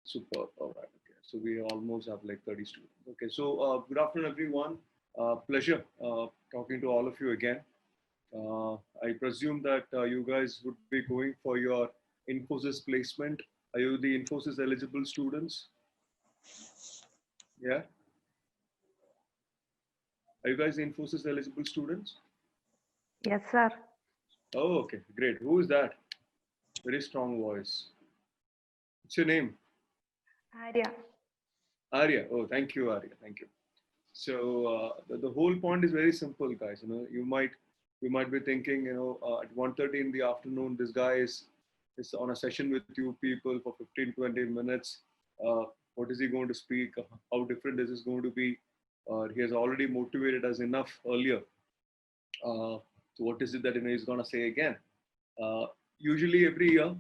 Super. All right. Okay. So we almost have like 30 students. Okay. So good afternoon, everyone. Pleasure talking to all of you again. I presume that you guys would be going for your Infosys placement. Are you the Infosys eligible students? Yeah. Are you guys the Infosys eligible students? Yes, sir. Oh, okay. Great. Who is that? Very strong voice. What's your name? Arya. Arya. Oh, thank you, Arya. Thank you. So the whole point is very simple, guys. You might be thinking, at 1:30 in the afternoon, this guy is on a session with you people for 15, 20 minutes. Uh, what is he going to speak? How different is this going to be? He has already motivated us enough earlier. So what is it that he's going to say again? Uh, Usually every year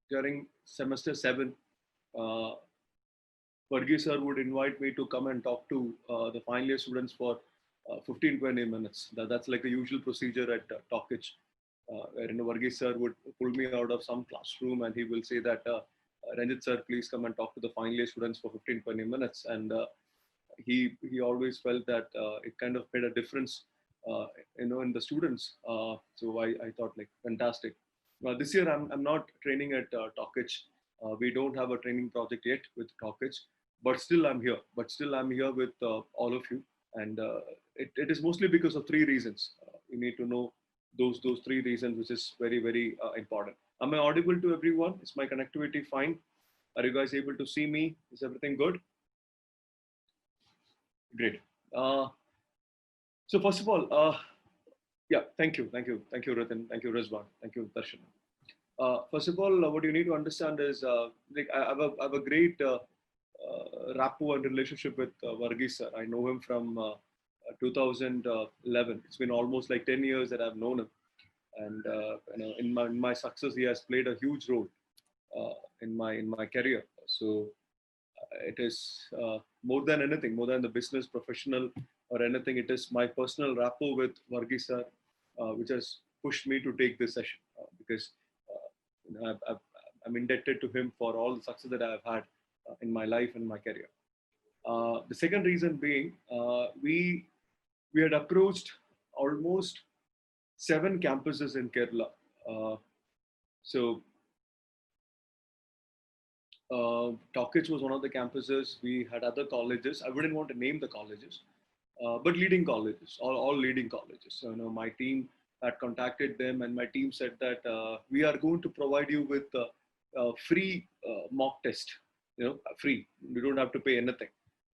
during semester 7, uh, Varghese sir would invite me to come and talk to the final year students for 15, 20 minutes. That's like a usual procedure at Talkage, wherein Varghese sir would pull me out of some classroom and he will say that, Renjit sir, please come and talk to the final year students for 15, 20 minutes. And he always felt that it kind of made a difference, in the students. So I thought like fantastic. This year I'm not training at Talkage. We don't have a training project yet with Talkage, but still I'm here. But still I'm here with all of you, and it is mostly because of three reasons. You need to know those three reasons, which is very very important. Am I audible to everyone? Is my connectivity fine? Are you guys able to see me? Is everything good? Great. Uh, so first of all, yeah, thank you, Ratan, thank you, Rizwan, thank you, Darshan. First of all, what you need to understand is, like I have a great rapport and relationship with Varghese sir. I know him from 2011. It's been almost like 10 years that I've known him, and in my success, he has played a huge role in my career. So it is more than anything, more than the business professional or anything. It is my personal rapport with Varghese sir, which has pushed me to take this session because I'm indebted to him for all the success that I've had in my life and my career. The second reason being, we had approached almost 7 campuses in Kerala. So Talkage was one of the campuses. We had other colleges. I wouldn't want to name the colleges, but leading colleges, all leading colleges. So, my team had contacted them, and my team said that we are going to provide you with a free mock test. Free. You don't have to pay anything.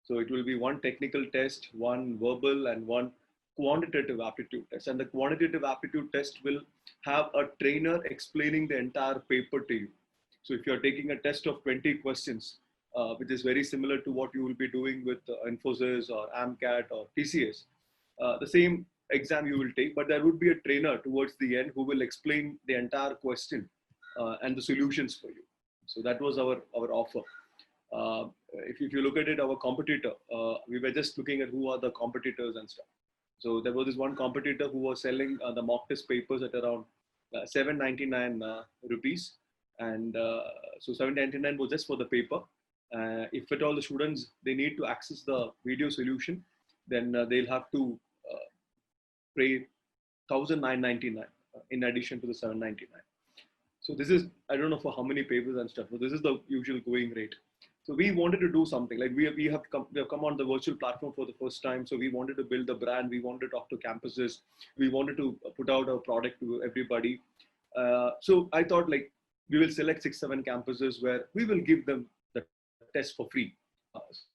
So it will be one technical test, one verbal, and one quantitative aptitude test. And the quantitative aptitude test will have a trainer explaining the entire paper to you. So if you're taking a test of 20 questions, which is very similar to what you will be doing with Infosys or AMCAT or TCS, the same exam you will take, but there would be a trainer towards the end who will explain the entire question and the solutions for you. So that was our offer. If you look at it, our competitor, we were just looking at who are the competitors and stuff. So there was this one competitor who was selling the mock test papers at around 799 rupees. And so 799 was just for the paper. If at all the students, they need to access the video solution, then they'll have to pay 1999 in addition to the 799. So this is, I don't know for how many papers and stuff, but this is the usual going rate. So we wanted to do something like we have come on the virtual platform for the first time. So we wanted to build a brand. We wanted to talk to campuses. We wanted to put out our product to everybody. So I thought like we will select 6, 7 campuses where we will give them the test for free.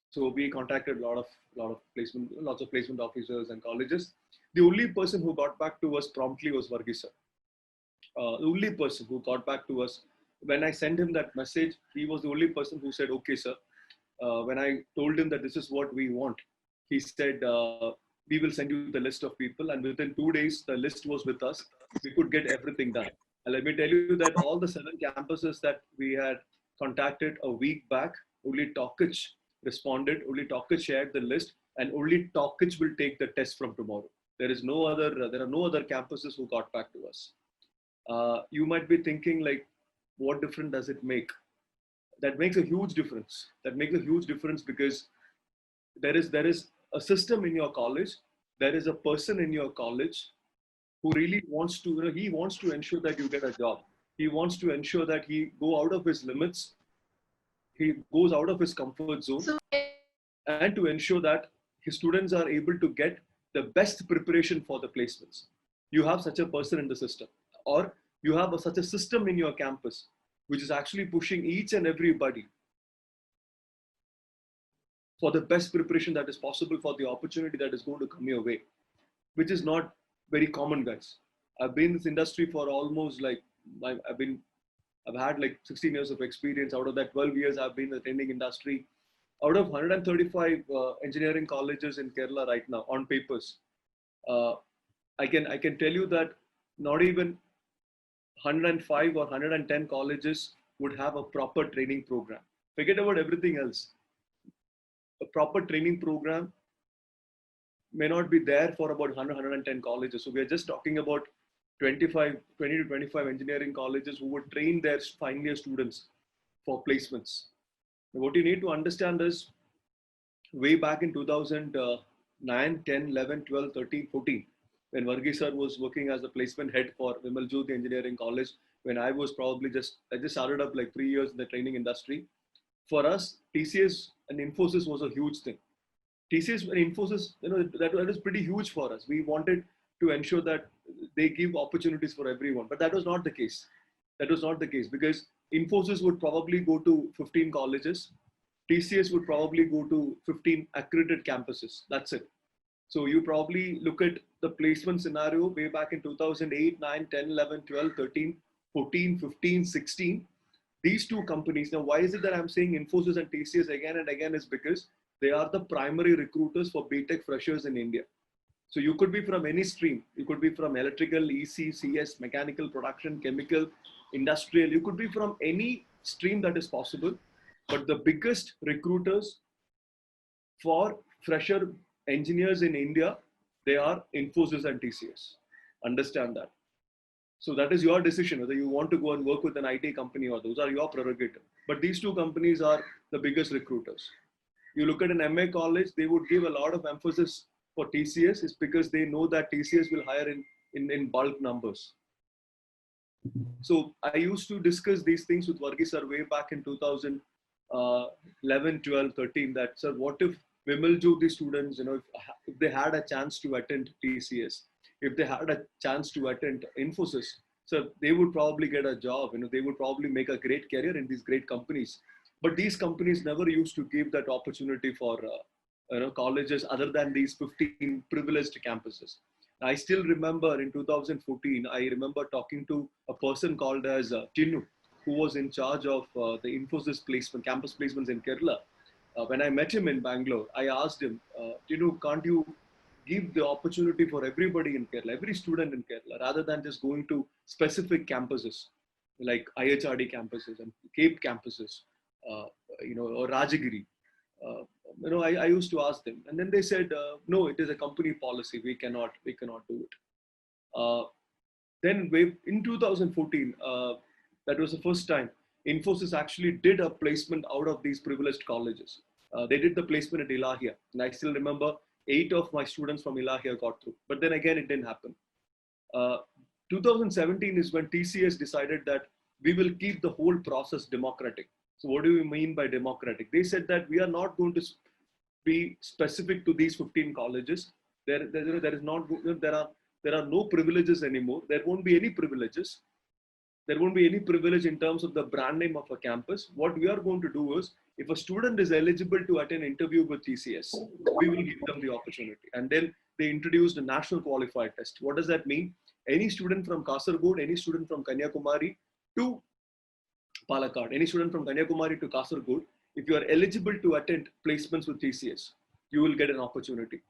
So we contacted lots of placement officers and colleges. The only person who got back to us promptly was Varghese sir. The only person who got back to us when I sent him that message, he was the only person who said, "Okay, sir." When I told him that this is what we want, he said, "We will send you the list of people." And within 2 days, the list was with us. We could get everything done. And let me tell you that all the 7 campuses that we had contacted a week back, only Talkage responded. Only Talkage shared the list, and only Talkage will take the test from tomorrow. There are no other campuses who got back to us. You might be thinking like, what difference does it make? That makes a huge difference. That makes a huge difference because there is a system in your college. There is a person in your college who really wants to, he wants to ensure that you get a job. He wants to ensure that he go out of his limits, he goes out of his comfort zone, and to ensure that his students are able to get the best preparation for the placements. You have such a person in the system, or you have such a system in your campus, which is actually pushing each and everybody for the best preparation that is possible for the opportunity that is going to come your way, which is not very common, guys. I've been in this industry for almost like I've been I've had like 16 years of experience. Out of that, 12 years I've been in the training industry. Out of 135 engineering colleges in Kerala right now on papers, uh, I can tell you that not even 105 or 110 colleges would have a proper training program. Forget about everything else. A proper training program may not be there for about 110 colleges. So we are just talking about 20 to 25 engineering colleges who would train their final year students for placements. What you need to understand is way back in 2009, 10, 11, 12, 13, 14, when Varghese sir was working as the placement head for Vimal Jyoti Engineering College, when I was probably I just started up like 3 years in the training industry. For us, TCS and Infosys was a huge thing. TCS and Infosys, that is pretty huge for us. We wanted to ensure that they give opportunities for everyone, but that was not the case. That was not the case because Infosys would probably go to 15 colleges. TCS would probably go to 15 accredited campuses. That's it. So you probably look at the placement scenario way back in 2008, 9, 10, 11, 12, 13, 14, 15, 16. These two companies. Now, why is it that I'm saying Infosys and TCS again and again is because they are the primary recruiters for BTech freshers in India. So you could be from any stream. You could be from electrical, EC, CS, mechanical, production, chemical, industrial. You could be from any stream that is possible. But the biggest recruiters for fresher engineers in India, they are Infosys and TCS. Understand that. So that is your decision whether you want to go and work with an IT company or those are your prerogative. But these two companies are the biggest recruiters. You look at an MA college, they would give a lot of emphasis for TCS is because they know that TCS will hire in bulk numbers. So I used to discuss these things with Varghese sir way back in 2011, 12, 13 that, sir, what if Vimal Jyoti students, if they had a chance to attend TCS, if they had a chance to attend Infosys, so they would probably get a job, they would probably make a great career in these great companies. But these companies never used to give that opportunity for colleges other than these 15 privileged campuses. I still remember in 2014, I remember talking to a person called as Tinu, who was in charge of the Infosys placement, campus placements in Kerala. When I met him in Bangalore, I asked him, Tinu, can't you give the opportunity for everybody in Kerala, every student in Kerala, rather than just going to specific campuses like IHRD campuses and Cape campuses, or Rajagiri. I used to ask them, and then they said, no, it is a company policy. We cannot do it. Uh, then in 2014, that was the first time Infosys actually did a placement out of these privileged colleges. They did the placement at Ilahia, and I still remember 8 of my students from Ilahia got through. But then again, it didn't happen. Uh, 2017 is when TCS decided that we will keep the whole process democratic. So what do we mean by democratic? They said that we are not going to be specific to these 15 colleges. There is not there are no privileges anymore. There won't be any privileges. There won't be any privilege in terms of the brand name of a campus. What we are going to do is, if a student is eligible to attend interview with TCS, we will give them the opportunity. And then they introduced a national qualifier test. What does that mean? Any student from Kasargod, any student from Kanyakumari to Palakkad, any student from Kanyakumari to Kasargod, if you are eligible to attend placements with TCS, you will get an opportunity.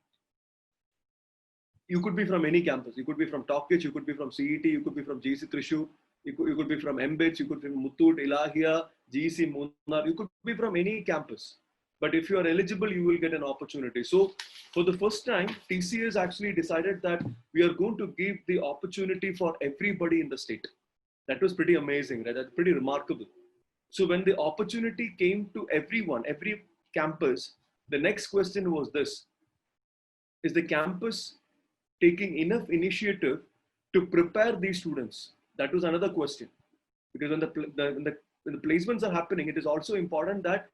You could be from any campus. You could be from Talkage, you could be from CET, you could be from GC Thrissur, you could be from MBITS, you could be from Muthoot, Ilahia, GC Munnar, you could be from any campus. But if you are eligible, you will get an opportunity. So for the first time, TCS actually decided that we are going to give the opportunity for everybody in the state. That was pretty amazing, right? That's pretty remarkable. So when the opportunity came to everyone, every campus, the next question was this: is the campus taking enough initiative to prepare these students? That was another question. Because when the placements are happening, it is also important that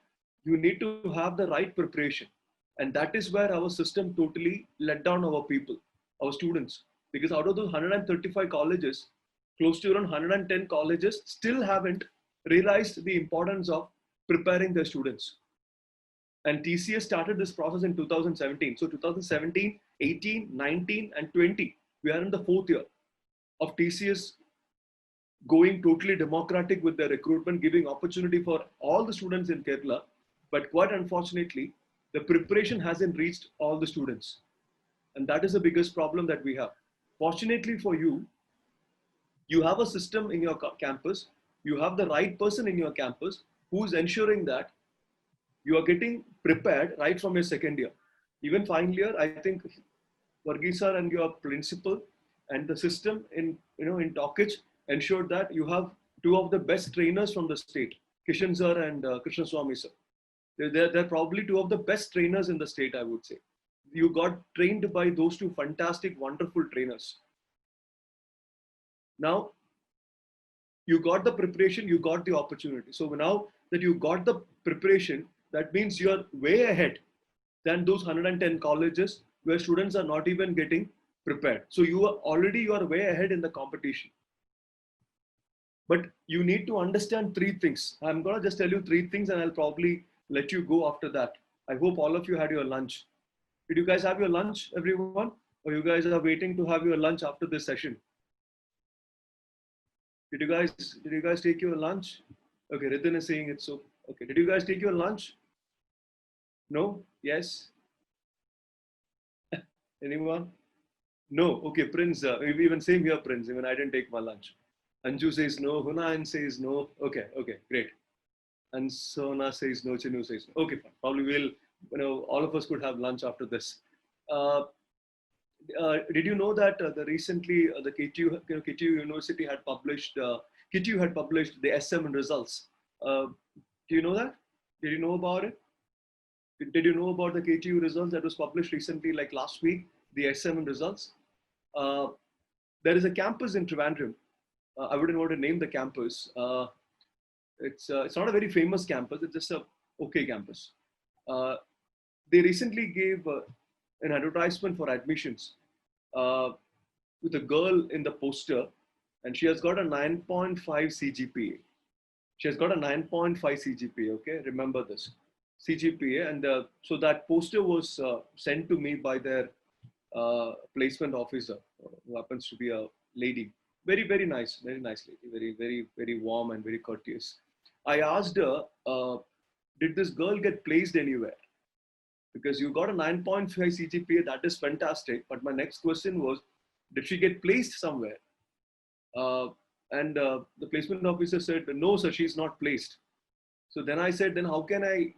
you need to have the right preparation. And that is where our system totally let down our people, our students. Because out of those 135 colleges, close to around 110 colleges still haven't realized the importance of preparing their students. And TCS started this process in 2017. So 2017, 18, 19, and 20, we are in the fourth year of TCS going totally democratic with their recruitment, giving opportunity for all the students in Kerala. But quite unfortunately, the preparation hasn't reached all the students. And that is the biggest problem that we have. Fortunately for you, you have a system in your campus, you have the right person in your campus who is ensuring that you are getting prepared right from your second year. Even final year, I think Varghese sir and your principal and the system in Talkage ensured that you have two of the best trainers from the state, Kishan sir and Krishna Swami sir. They're probably two of the best trainers in the state, I would say. You got trained by those two fantastic, wonderful trainers. Now, you got the preparation, you got the opportunity. So now that you got the preparation, that means you're way ahead than those 110 colleges where students are not even getting prepared. So you are way ahead in the competition. But you need to understand three things. I'm gonna just tell you three things and I'll probably let you go after that. I hope all of you had your lunch. Did you guys have your lunch, everyone? Or you guys are waiting to have your lunch after this session? Did you guys take your lunch? Okay, Ritin is saying it's so. Okay, did you guys take your lunch? No? Yes? Anyone? No. Okay, Prince. Even same here, Prince. Even I didn't take my lunch. Anju says no. Hunayan says no. Okay, great. And Sona says no. Chinu says no. Okay, fine. Probably all of us could have lunch after this. Did you know that recently the KTU University had published KTU had published the S7 results? Do you know that? Did you know about it? Did you know about the KTU results that was published recently, like last week? The S7 results. There is a campus in Trivandrum. I wouldn't want to name the campus. It's not a very famous campus. It's just a okay campus. They recently gave an advertisement for admissions with a girl in the poster, and she has got a 9.5 CGPA. She has got a 9.5 CGPA. Okay, remember this CGPA, and so that poster was sent to me by their placement officer, who happens to be a lady. Very nice lady. Very warm and very courteous. I asked her, did this girl get placed anywhere? Because you got a 9.5 CGPA, that is fantastic. But my next question was, did she get placed somewhere? And the placement officer said, no, sir, she's not placed. So then I said, then how can I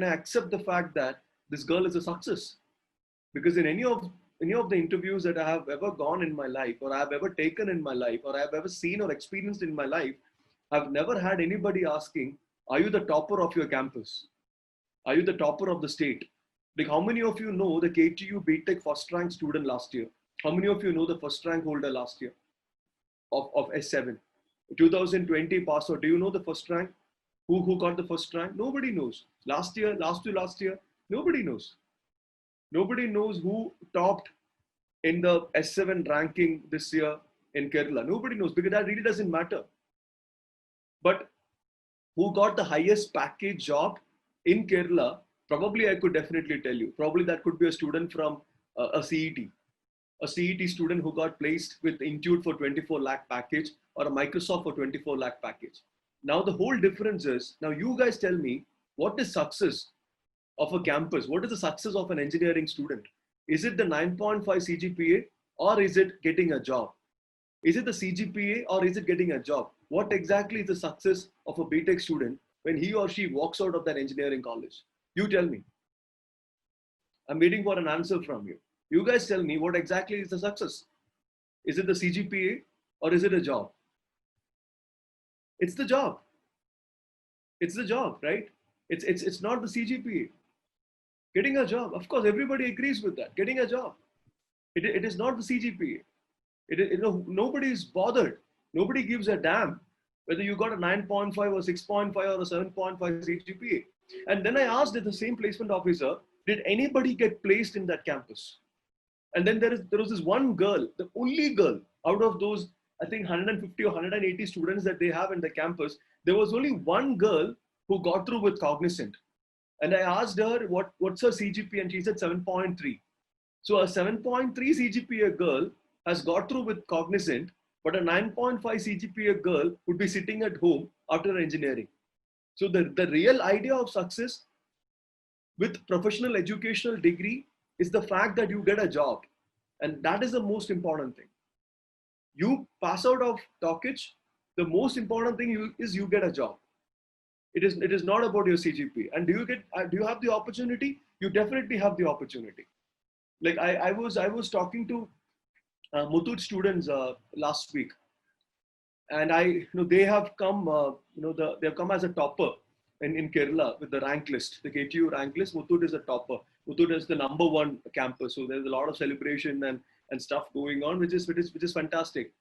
accept the fact that this girl is a success? Because in any of the interviews that I have ever gone in my life, or I have ever taken in my life, or I have ever seen or experienced in my life, I've never had anybody asking, are you the topper of your campus? Are you the topper of the state? Like, how many of you know the KTU BTech first rank student last year? How many of you know the first rank holder last year of S7? 2020 pass out. Do you know the first rank? Who got the first rank? Nobody knows. Last year, nobody knows. Nobody knows who topped in the S7 ranking this year in Kerala. Nobody knows, because that really doesn't matter. But who got the highest package job in Kerala? Probably I could definitely tell you. Probably that could be a student from a CET student who got placed with Intuit for 24 lakh package, or a Microsoft for 24 lakh package. Now the whole difference is, now you guys tell me, what is success of a campus? What is the success of an engineering student? Is it the 9.5 CGPA, or is it getting a job? Is it the CGPA, or is it getting a job? What exactly is the success of a BTech student when he or she walks out of that engineering college? You tell me. I'm waiting for an answer from you. You guys tell me, what exactly is the success? Is it the CGPA, or is it a job? It's the job. It's the job, right? It's not the CGPA. Getting a job, of course, everybody agrees with that. Getting a job, it is not the CGPA. Nobody is bothered. Nobody gives a damn whether you got a 9.5 or 6.5 or a 7.5 CGPA. And then I asked the same placement officer, did anybody get placed in that campus? And then there was this one girl, the only girl out of those, I think 150 or 180 students that they have in the campus. There was only one girl who got through with Cognizant. And I asked her what's her CGPA, and she said 7.3. So a 7.3 CGPA girl has got through with Cognizant, but a 9.5 CGPA girl would be sitting at home after engineering. So the real idea of success with professional educational degree is the fact that you get a job. And that is the most important thing. You pass out of Talkage, the most important thing is you get a job. It is not about your CGPA. And do you have the opportunity? You definitely have the opportunity. Like I was talking to Muthoot students last week, and they have come they have come as a topper in Kerala with the rank list, the KTU rank list. Muthoot is a topper. Muthoot is the #1 campus, so there's a lot of celebration and stuff going on, which is fantastic.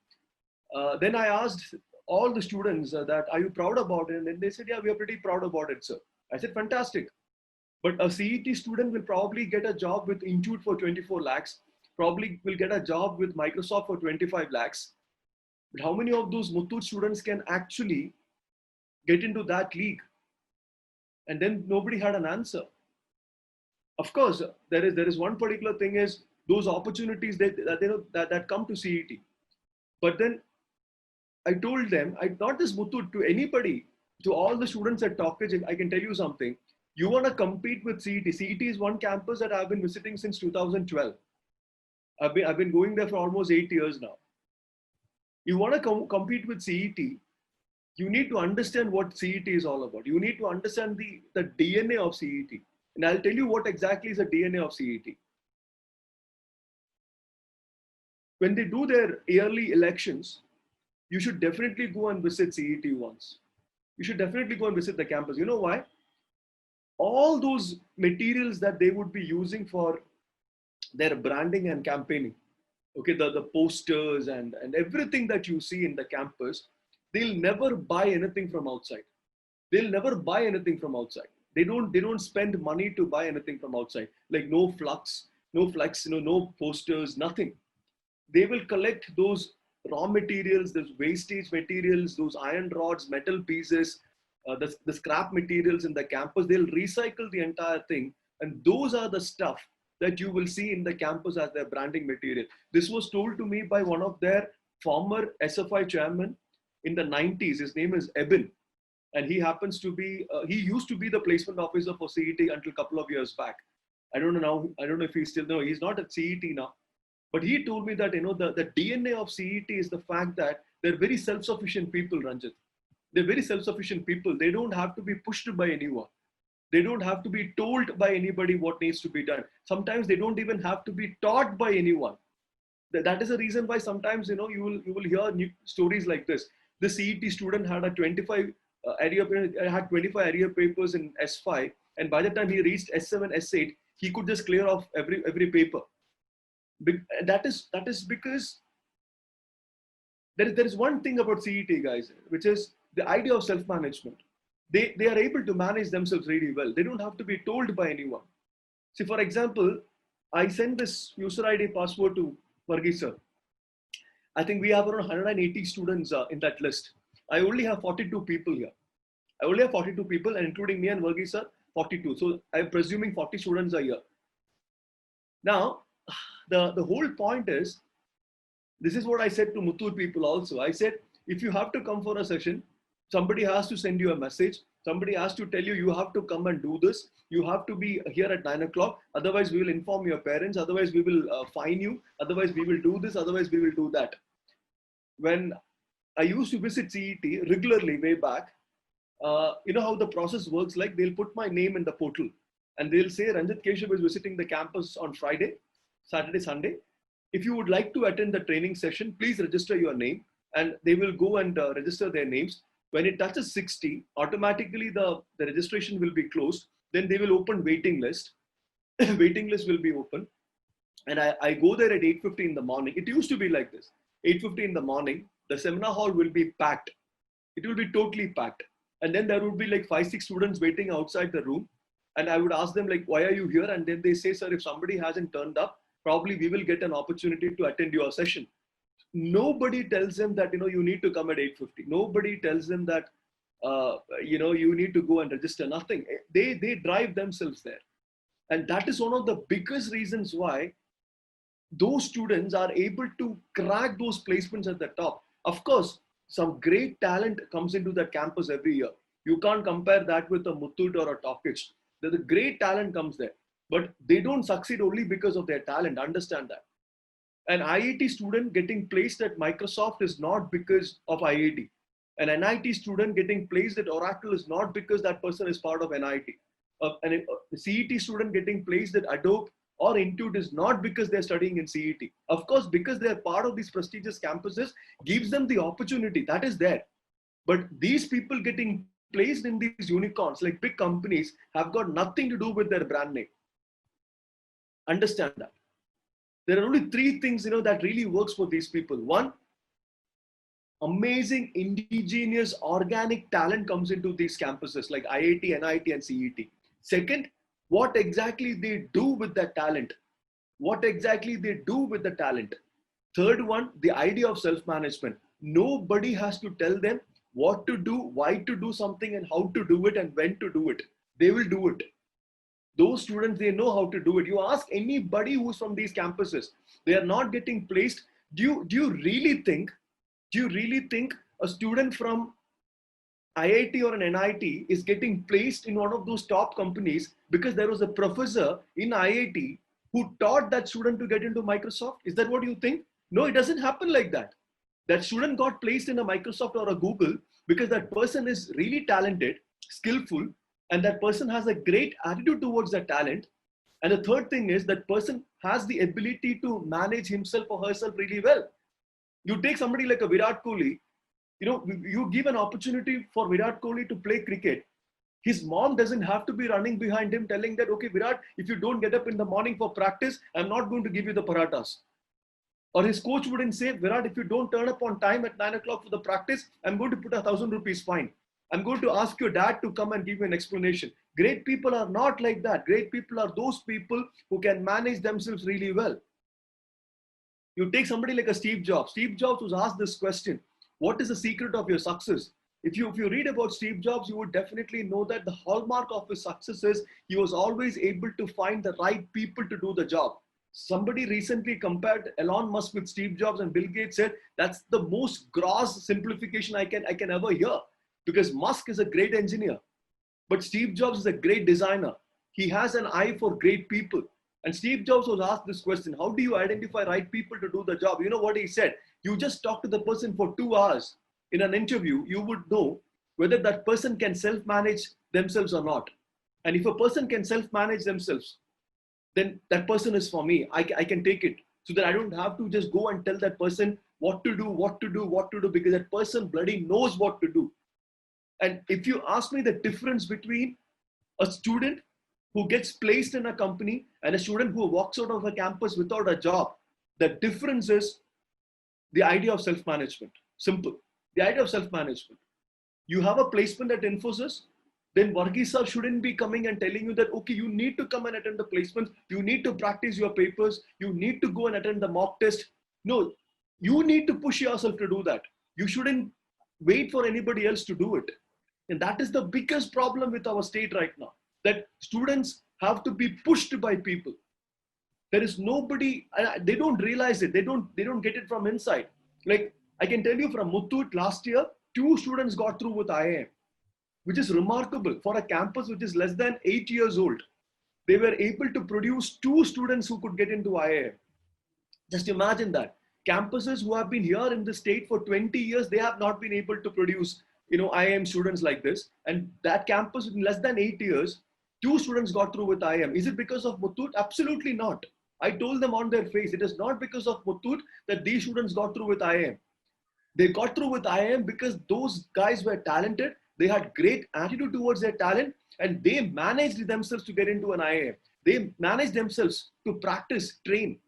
Then I asked all the students that, are you proud about it? And then they said, yeah, we are pretty proud about it, sir. I said, fantastic. But a CET student will probably get a job with Intuit for 24 lakhs, probably will get a job with Microsoft for 25 lakhs. But how many of those Muthoot students can actually get into that league? And then nobody had an answer. Of course, there is one particular thing is those opportunities that come to CET. But then I told them, not this Muthoot, to anybody, to all the students at Talkage, I can tell you something. You want to compete with CET. CET is one campus that I've been visiting since 2012. I've been going there for almost 8 years now. You want to compete with CET, you need to understand what CET is all about. You need to understand the DNA of CET. And I'll tell you what exactly is the DNA of CET. When they do their yearly elections, you should definitely go and visit CET once. You should definitely go and visit the campus. You know why? All those materials that they would be using for their branding and campaigning, okay, the posters and everything that you see in the campus, they'll never buy anything from outside. They'll never buy anything from outside. They don't spend money to buy anything from outside. Like no flex, no posters, nothing. They will collect those raw materials, those wastage materials, those iron rods, metal pieces, the scrap materials in the campus. They'll recycle the entire thing. And those are the stuff that you will see in the campus as their branding material. This was told to me by one of their former SFI chairman in the 90s. His name is Eben. And he happens to be, he used to be the placement officer for CET until a couple of years back. I don't know now, I don't know if he's still, no, he's not at CET now. But he told me that, the DNA of CET is the fact that they're very self-sufficient people, Renjit. They're very self-sufficient people. They don't have to be pushed by anyone. They don't have to be told by anybody what needs to be done. Sometimes they don't even have to be taught by anyone. That is the reason why sometimes, you will hear new stories like this. The CET student had a 25 had 25 area papers in S5, and by the time he reached S7, S8, he could just clear off every paper. That is because there is one thing about CET, guys, which is the idea of self-management. They are able to manage themselves really well. They don't have to be told by anyone. See, for example, I send this user ID password to Varghese sir. I think we have around 180 students in that list. I only have 42 people here. I only have 42 people, and including me and Varghese sir, 42. So I'm presuming 40 students are here. Now, the whole point is, this is what I said to Muthoot people also. I said, if you have to come for a session, somebody has to send you a message. Somebody has to tell you, you have to come and do this. You have to be here at 9 o'clock. Otherwise, we will inform your parents. Otherwise, we will fine you. Otherwise, we will do this. Otherwise, we will do that. When I used to visit CET regularly way back, you know how the process works like? They'll put my name in the portal and they'll say, Renjit Keshav is visiting the campus on Friday, Saturday, Sunday. If you would like to attend the training session, please register your name, and they will go and register their names. When it touches 60, automatically the registration will be closed. Then they will open waiting list. Waiting list will be open. And I go there at 8:50 in the morning. It used to be like this. 8:50 in the morning, the seminar hall will be packed. It will be totally packed. And then there would be like 5, 6 students waiting outside the room. And I would ask them like, why are you here? And then they say, sir, if somebody hasn't turned up, probably we will get an opportunity to attend your session. Nobody tells them that, you need to come at 8:50. Nobody tells them that, you need to go and register. Nothing. They drive themselves there. And that is one of the biggest reasons why those students are able to crack those placements at the top. Of course, some great talent comes into that campus every year. You can't compare that with a Muthoot or a Talkish. The great talent comes there, but they don't succeed only because of their talent. Understand that. An IIT student getting placed at Microsoft is not because of IIT. An NIT student getting placed at Oracle is not because that person is part of NIT. A CET student getting placed at Adobe or Intuit is not because they're studying in CET. Of course, because they're part of these prestigious campuses gives them the opportunity that is there. But these people getting placed in these unicorns, like big companies, have got nothing to do with their brand name. Understand that. There are only 3 things, that really works for these people. One, amazing indigenous organic talent comes into these campuses like IIT, NIT, and CET. Second, what exactly they do with that talent. What exactly they do with the talent. Third one, the idea of self-management. Nobody has to tell them what to do, why to do something, and how to do it, and when to do it. They will do it. Those students, they know how to do it. You ask anybody who's from these campuses, they are not getting placed. Do you really think a student from IIT or an NIT is getting placed in one of those top companies because there was a professor in IIT who taught that student to get into Microsoft? Is that what you think? No, it doesn't happen like that. That student got placed in a Microsoft or a Google because that person is really talented, skillful, and that person has a great attitude towards that talent. And the third thing is that person has the ability to manage himself or herself really well. You take somebody like a Virat Kohli, you give an opportunity for Virat Kohli to play cricket. His mom doesn't have to be running behind him telling that, okay, Virat, if you don't get up in the morning for practice, I'm not going to give you the paratas. Or his coach wouldn't say, Virat, if you don't turn up on time at 9 o'clock for the practice, I'm going to put 1,000 rupees fine. I'm going to ask your dad to come and give you an explanation. Great people are not like that. Great people are those people who can manage themselves really well. You take somebody like a Steve Jobs. Steve Jobs was asked this question: what is the secret of your success? If you read about Steve Jobs, you would definitely know that the hallmark of his success is he was always able to find the right people to do the job. Somebody recently compared Elon Musk with Steve Jobs, and Bill Gates said that's the most gross simplification I can ever hear, because Musk is a great engineer, but Steve Jobs is a great designer. He has an eye for great people. And Steve Jobs was asked this question: how do you identify right people to do the job? You know what he said? You just talk to the person for 2 hours in an interview, you would know whether that person can self-manage themselves or not. And if a person can self-manage themselves, then that person is for me. I can take it, so that I don't have to just go and tell that person what to do, because that person bloody knows what to do. And if you ask me the difference between a student who gets placed in a company and a student who walks out of a campus without a job, the difference is the idea of self-management. Simple. The idea of self-management. You have a placement at Infosys, then Varghese sir shouldn't be coming and telling you that, okay, you need to come and attend the placements, you need to practice your papers, you need to go and attend the mock test. No, you need to push yourself to do that. You shouldn't wait for anybody else to do it. And that is the biggest problem with our state right now, that students have to be pushed by people. There is nobody, they don't realize it. They don't get it from inside. Like, I can tell you from Muthoot last year, 2 students got through with IIM, which is remarkable for a campus which is less than 8 years old. They were able to produce 2 students who could get into IIM. Just imagine that. Campuses who have been here in the state for 20 years, they have not been able to produce, IIM students like this. And that campus in less than 8 years, 2 students got through with IIM. Is it because of Muthoot? Absolutely not. I told them on their face, it is not because of Muthoot that these students got through with IIM. They got through with IIM because those guys were talented. They had great attitude towards their talent, and they managed themselves to get into an IIM. They managed themselves to practice, train.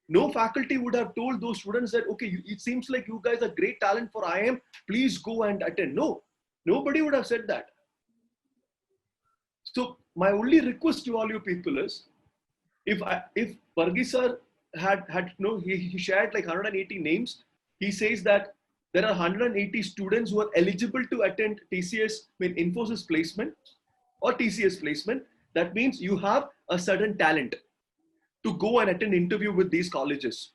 No faculty would have told those students that, okay, it seems like you guys are great talent for IIM, please go and attend. No, nobody would have said that. So my only request to all you people is, if Varghese sir he shared like 180 names. He says that there are 180 students who are eligible to attend TCS, I mean Infosys placement or TCS placement. That means you have a certain talent to go and attend interview with these colleges.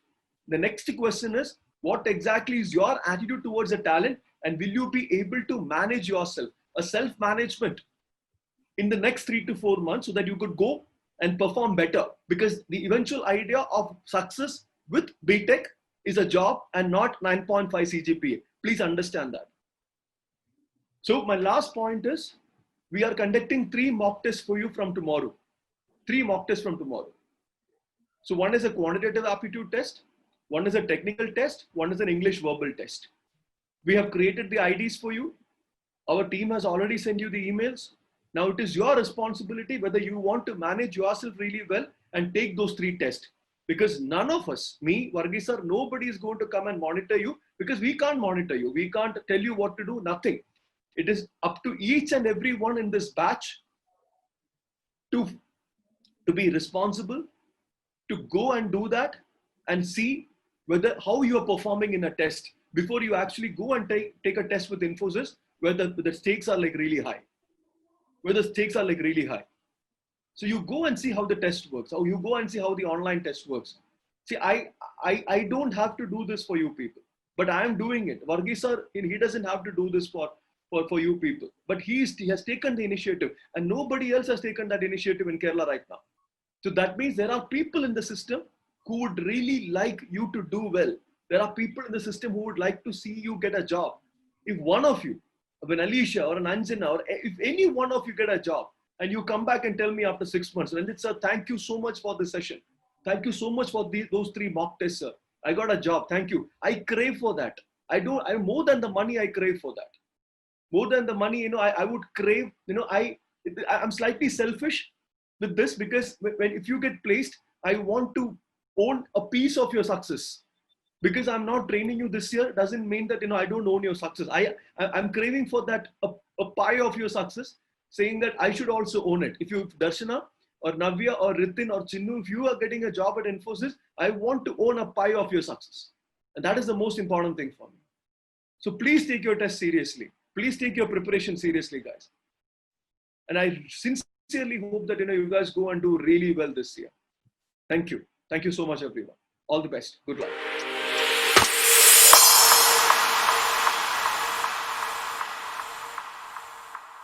The next question is, what exactly is your attitude towards the talent, and will you be able to manage yourself, a self-management in the next 3 to 4 months, so that you could go and perform better? Because the eventual idea of success with BTech is a job and not 9.5 CGPA. Please understand that. So my last point is, we are conducting 3 mock tests for you from tomorrow. 3 mock tests from tomorrow. So one is a quantitative aptitude test, one is a technical test, one is an English verbal test. We have created the IDs for you. Our team has already sent you the emails. Now it is your responsibility whether you want to manage yourself really well and take those 3 tests. Because none of us, me, Varghese sir, nobody is going to come and monitor you, because we can't monitor you. We can't tell you what to do, nothing. It is up to each and every one in this batch to be responsible, to go and do that and see whether how you are performing in a test before you actually go and take a test with Infosys, where the stakes are like really high. So you go and see how the test works, or you go and see how the online test works. See, I don't have to do this for you people, but I am doing it. Varghese sir, he doesn't have to do this for you people, but he has taken the initiative, and nobody else has taken that initiative in Kerala right now. So that means there are people in the system who would really like you to do well. There are people in the system who would like to see you get a job. If one of you, an Alicia or an Anjana, or if any one of you get a job, and you come back and tell me after 6 months, Renjit sir, thank you so much for this session. Thank you so much for those 3 mock tests, sir. I got a job. Thank you. I crave for that. I more than the money, I crave for that. More than the money, I would crave, I'm slightly selfish with this, because if you get placed, I want to own a piece of your success. Because I'm not training you this year doesn't mean that I don't own your success. I'm craving for that a pie of your success, saying that I should also own it. If you, Darshana or Navya or Ritin or Chinnu, if you are getting a job at Infosys, I want to own a pie of your success, and that is the most important thing for me. So please take your test seriously. Please take your preparation seriously, guys. And I sincerely hope that you guys go and do really well this year. Thank you. Thank you so much, everyone. All the best. Good luck.